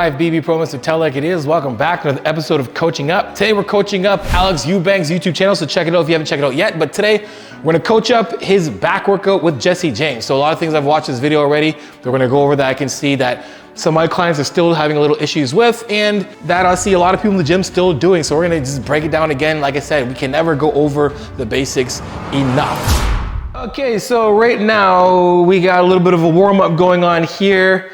Hi, BB Pro, Mr. Tell Like It Is. Welcome back to another episode of Coaching Up. Today we're coaching up Alex Eubanks' YouTube channel, so check it out if you haven't checked it out yet. But today we're gonna coach up his back workout with Jesse James. So a lot of things I've watched this video already. We're gonna go over that. I can see that some of my clients are still having a little issues with, and that I see a lot of people in the gym still doing. So we're gonna just break it down again. Like I said, we can never go over the basics enough. Okay, so right now we got a little bit of a warm up going on here.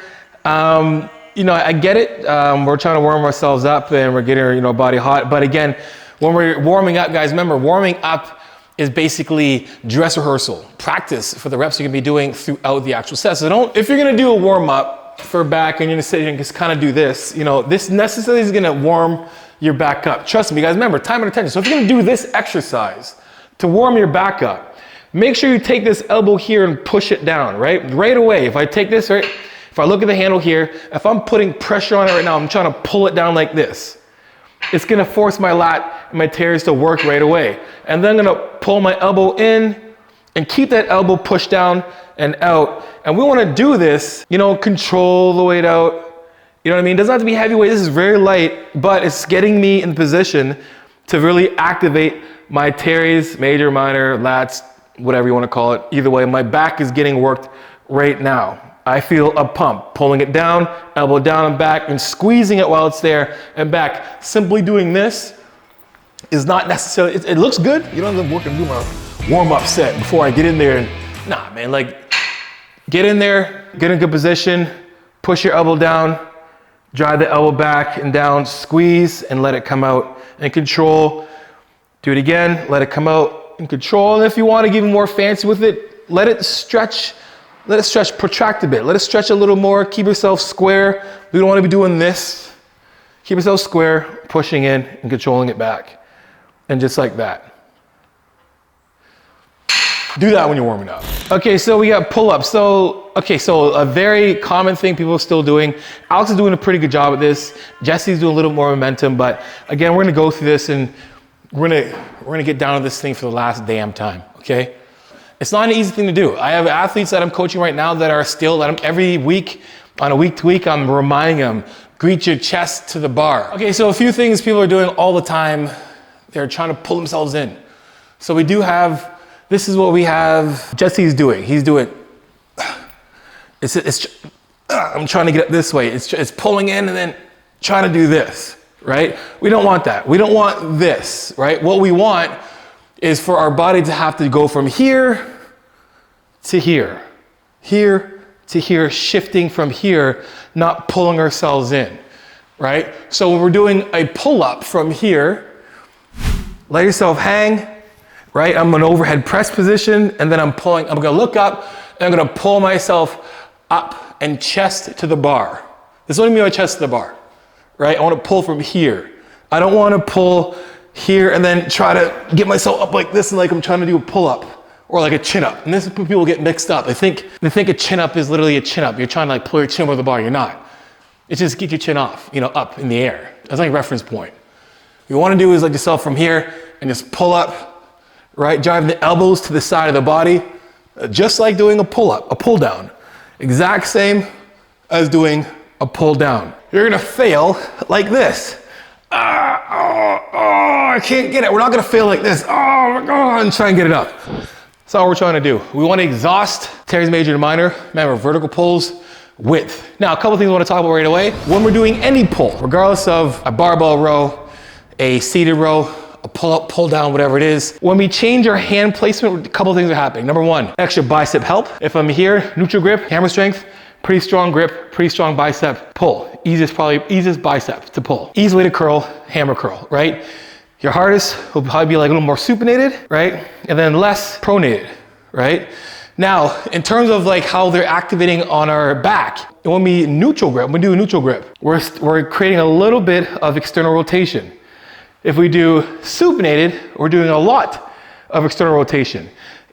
You know, I get it. We're trying to warm ourselves up and we're getting, body hot. But again, when we're warming up, guys, remember, warming up is basically dress rehearsal, practice for the reps you're gonna be doing throughout the actual set. So if you're gonna do a warm up for back and you're gonna sit and just kind of do this, this necessarily is gonna warm your back up. Trust me, guys, remember, time and attention. So if you're gonna do this exercise to warm your back up, make sure you take this elbow here and push it down, right? Right away. If I take this, right? If I look at the handle here, if I'm putting pressure on it right now, I'm trying to pull it down like this. It's gonna force my lat and my tears to work right away. And then I'm gonna pull my elbow in and keep that elbow pushed down and out. And we wanna do this, control the weight out. You know what I mean? It doesn't have to be heavyweight, this is very light, but it's getting me in position to really activate my teres, major, minor, lats, whatever you wanna call it. Either way, my back is getting worked right now. I feel a pump, pulling it down, elbow down and back, and squeezing it while it's there and back. Simply doing this is not necessarily, it looks good. You don't have to work and do my warm-up set before I get in there. And, nah, man, get in there, get in a good position, push your elbow down, drive the elbow back and down, squeeze and let it come out and control. Do it again, let it come out and control. And if you want to get even more fancy with it, let it stretch. Let it stretch, protract a bit. Let it stretch a little more. Keep yourself square. We don't want to be doing this. Keep yourself square, pushing in and controlling it back. And just like that. Do that when you're warming up. Okay, so we got pull-ups. So a very common thing people are still doing. Alex is doing a pretty good job at this. Jesse's doing a little more momentum, but again, we're gonna go through this and we're gonna get down to this thing for the last damn time, okay? It's not an easy thing to do. I have athletes that I'm coaching right now that are still, every week, on a week to week, I'm reminding them, greet your chest to the bar. Okay, so a few things people are doing all the time. They're trying to pull themselves in. So we do have, this is what we have Jesse's doing. He's doing, I'm trying to get it this way. It's pulling in and then trying to do this, right? We don't want that. We don't want this, right? What we want is for our body to have to go from here to here, here to here, shifting from here, not pulling ourselves in, right? So when we're doing a pull-up from here, let yourself hang, right? I'm in an overhead press position, and then I'm gonna look up, and I'm gonna pull myself up and chest to the bar. This is what I mean by chest to the bar, right? I wanna pull from here. I don't wanna pull here and then try to get myself up like this and like I'm trying to do a pull-up or like a chin-up. And this is when people get mixed up. They think a chin-up is literally a chin-up. You're trying to pull your chin over the bar. You're not. It's just get your chin off, up in the air. That's like a reference point. What you want to do is like yourself from here and just pull up, right? Driving the elbows to the side of the body, just like doing a pull-up, a pull-down. Exact same as doing a pull-down. You're gonna fail like this. I can't get it. We're not gonna fail like this. Oh my God, and try and get it up. That's all we're trying to do. We want to exhaust teres major and minor. Remember, vertical pulls, width. Now, a couple things I want to talk about right away. When we're doing any pull, regardless of a barbell row, a seated row, a pull-up, pull-down, whatever it is, when we change our hand placement, a couple things are happening. Number one, extra bicep help. If I'm here, neutral grip, hammer strength, pretty strong grip, pretty strong bicep, pull. Easiest bicep to pull. Easy way to curl, hammer curl, right? Your hardest will probably be like a little more supinated, right? And then less pronated, right? Now, in terms of like how they're activating on our back, when we do a neutral grip, we're creating a little bit of external rotation. If we do supinated, we're doing a lot of external rotation.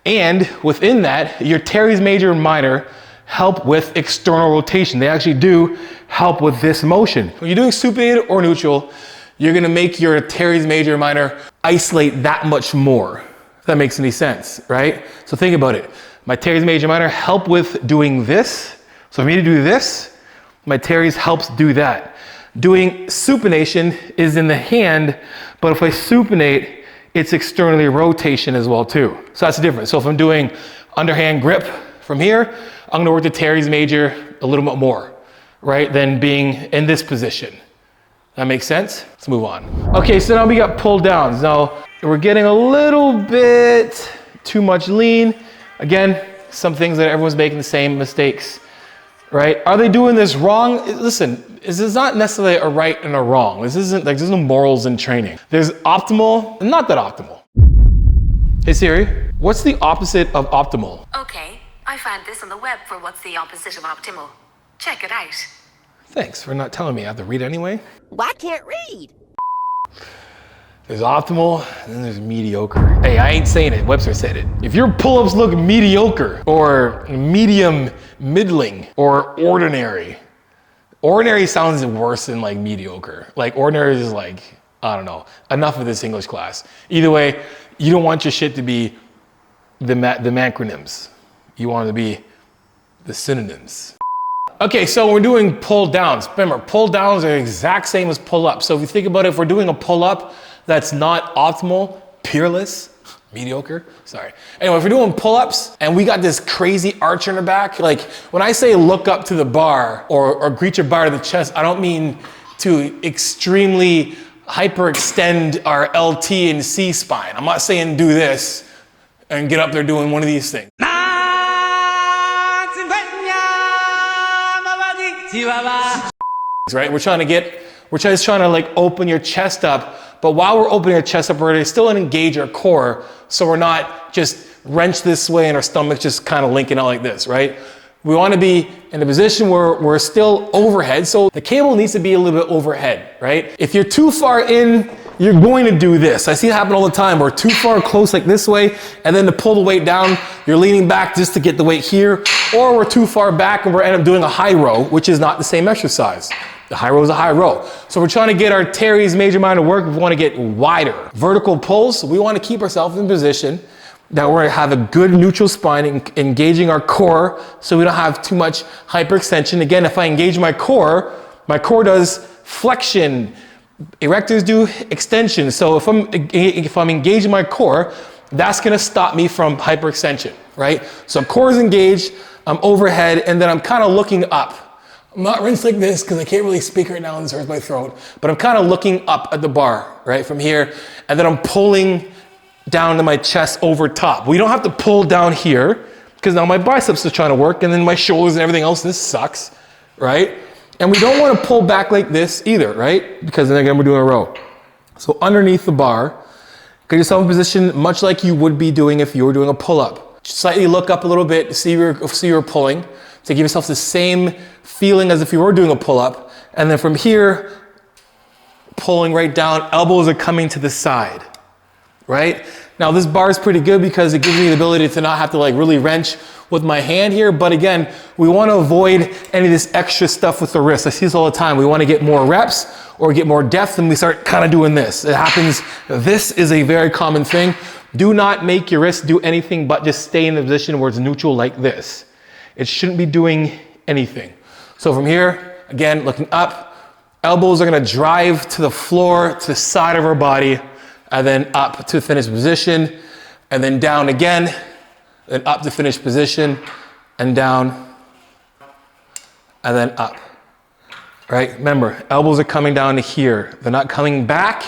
And within that, your teres major and minor help with external rotation. They actually do help with this motion. When you're doing supinated or neutral, you're gonna make your teres major and minor isolate that much more. If that makes any sense, right? So think about it. My teres major and minor help with doing this. So for me to do this, my teres helps do that. Doing supination is in the hand, but if I supinate, it's externally rotation as well too. So that's the difference. So if I'm doing underhand grip from here, I'm gonna work the teres major a little bit more, right, than being in this position. That makes sense? Let's move on. Okay, so now we got pull downs. Now we're getting a little bit too much lean. Again, some things that everyone's making the same mistakes, right? Are they doing this wrong? Listen, this is not necessarily a right and a wrong. This isn't like, there's no morals in training. There's optimal and not that optimal. Hey Siri, what's the opposite of optimal? Okay, I found this on the web for what's the opposite of optimal. Check it out. Thanks for not telling me. I have to read anyway. Well, I can't read. There's optimal, and then there's mediocre. Hey, I ain't saying it, Webster said it. If your pull-ups look mediocre, or medium, middling, or ordinary, ordinary sounds worse than like mediocre. Like ordinary is like, I don't know, enough of this English class. Either way, you don't want your shit to be the macronyms. You want it to be the synonyms. Okay, so we're doing pull downs. Remember, pull downs are the exact same as pull ups. So if you think about it, if we're doing a pull up that's not optimal, peerless, mediocre, sorry. Anyway, if we're doing pull ups and we got this crazy arch in our back, like when I say look up to the bar or greet your bar to the chest, I don't mean to extremely hyperextend our LT and C spine. I'm not saying do this and get up there doing one of these things. Right? We're just trying to like open your chest up, but while we're opening our chest up, we're still engage our core, so we're not just wrenched this way and our stomach just kind of linking out like this, right? We want to be in a position where we're still overhead, so the cable needs to be a little bit overhead, right? If you're too far in, you're going to do this. I see it happen all the time. We're too far close like this way, and then to pull the weight down, you're leaning back just to get the weight here, or we're too far back and we're end up doing a high row, which is not the same exercise. The high row is a high row. So we're trying to get our teres major minor work. We want to get wider. Vertical pulls, we want to keep ourselves in position that we're going to have a good neutral spine, engaging our core so we don't have too much hyperextension. Again, if I engage my core does flexion. Erectors do extension. So if I'm engaging my core, that's going to stop me from hyperextension, right? So core is engaged, I'm overhead, and then I'm kind of looking up. I'm not rinsed like this because I can't really speak right now and this hurts my throat, but I'm kind of looking up at the bar, right, from here, and then I'm pulling down to my chest over top. We don't have to pull down here because now my biceps are trying to work, and then my shoulders and everything else, this sucks, right? And we don't want to pull back like this either, right? Because then again, we're doing a row. So underneath the bar, get yourself in position much like you would be doing if you were doing a pull-up. Slightly look up a little bit, see you're pulling, to give yourself the same feeling as if you were doing a pull-up. And then from here, pulling right down, elbows are coming to the side, right? Now this bar is pretty good because it gives me the ability to not have to like really wrench with my hand here, but again, we want to avoid any of this extra stuff with the wrist. I see this all the time. We want to get more reps or get more depth, and we start kind of doing this. It happens. This is a very common thing. Do not make your wrist do anything but just stay in the position where it's neutral like this. It shouldn't be doing anything. So from here, again, looking up, elbows are going to drive to the floor, to the side of our body, and then up to finish position, and then down again, then up to finish position, and down, and then up, right? Remember, elbows are coming down to here. They're not coming back,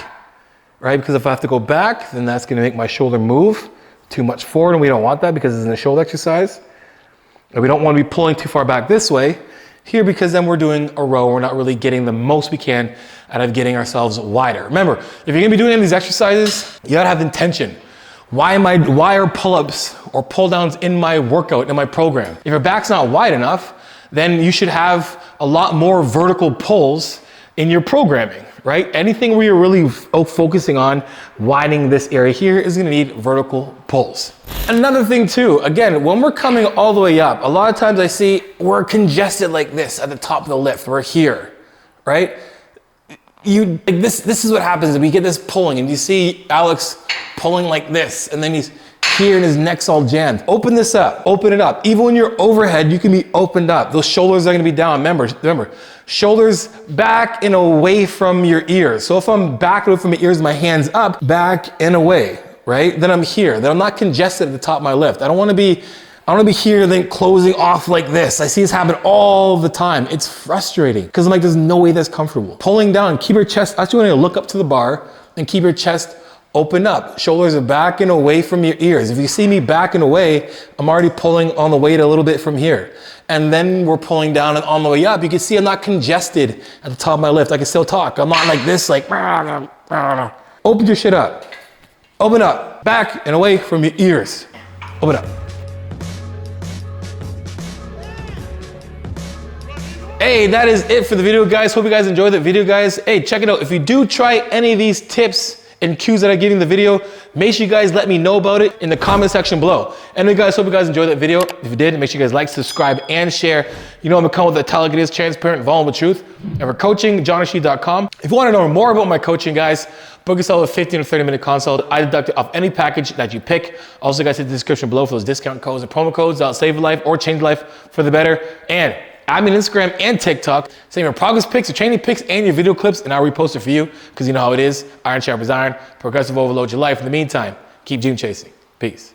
right? Because if I have to go back, then that's gonna make my shoulder move too much forward, and we don't want that because it's in a shoulder exercise. And we don't wanna be pulling too far back this way here because then we're doing a row. We're not really getting the most we can out of getting ourselves wider. Remember, if you're gonna be doing any of these exercises, you gotta have intention. Why are pull-ups or pull-downs in my workout, in my program? If your back's not wide enough, then you should have a lot more vertical pulls in your programming, right? Anything where you're really focusing on widening this area here is gonna need vertical pulls. Another thing too, again, when we're coming all the way up, a lot of times I see we're congested like this at the top of the lift, we're here, right? This is what happens, we get this pulling, and you see Alex pulling like this, and then he's here and his neck's all jammed. Open this up, open it up. Even when you're overhead, you can be opened up. Those shoulders are gonna be down. Remember, shoulders back and away from your ears. So if I'm back away from my ears, my hands up, back and away, right? Then I'm here, then I'm not congested at the top of my lift. I don't wanna be here then closing off like this. I see this happen all the time. It's frustrating because I'm like, there's no way that's comfortable. Pulling down, keep your chest, actually want to look up to the bar and keep your chest open up. Shoulders are back and away from your ears. If you see me back and away, I'm already pulling on the weight a little bit from here. And then we're pulling down and on the way up. You can see I'm not congested at the top of my lift. I can still talk. I'm not like this, like, open your shit up. Open up, back and away from your ears. Open up. Hey, that is it for the video, guys. Hope you guys enjoyed the video, guys. Hey, check it out. If you do try any of these tips and cues that I give in the video, make sure you guys let me know about it in the comment section below. Anyway, guys, hope you guys enjoyed that video. If you did, make sure you guys like, subscribe, and share. You know I'm gonna come with a tell like it is, transparent, vulnerable truth. And for coaching, johnrashid.com. If you wanna know more about my coaching, guys, book yourself a 15 or 30-minute consult. I deduct it off any package that you pick. Also, guys, hit the description below for those discount codes and promo codes that'll save your life or change your life for the better. And add me on Instagram and TikTok. Send your progress pics, your training pics, and your video clips, and I'll repost it for you, because you know how it is. Iron sharpens iron. Progressive overload your life. In the meantime, keep dream chasing. Peace.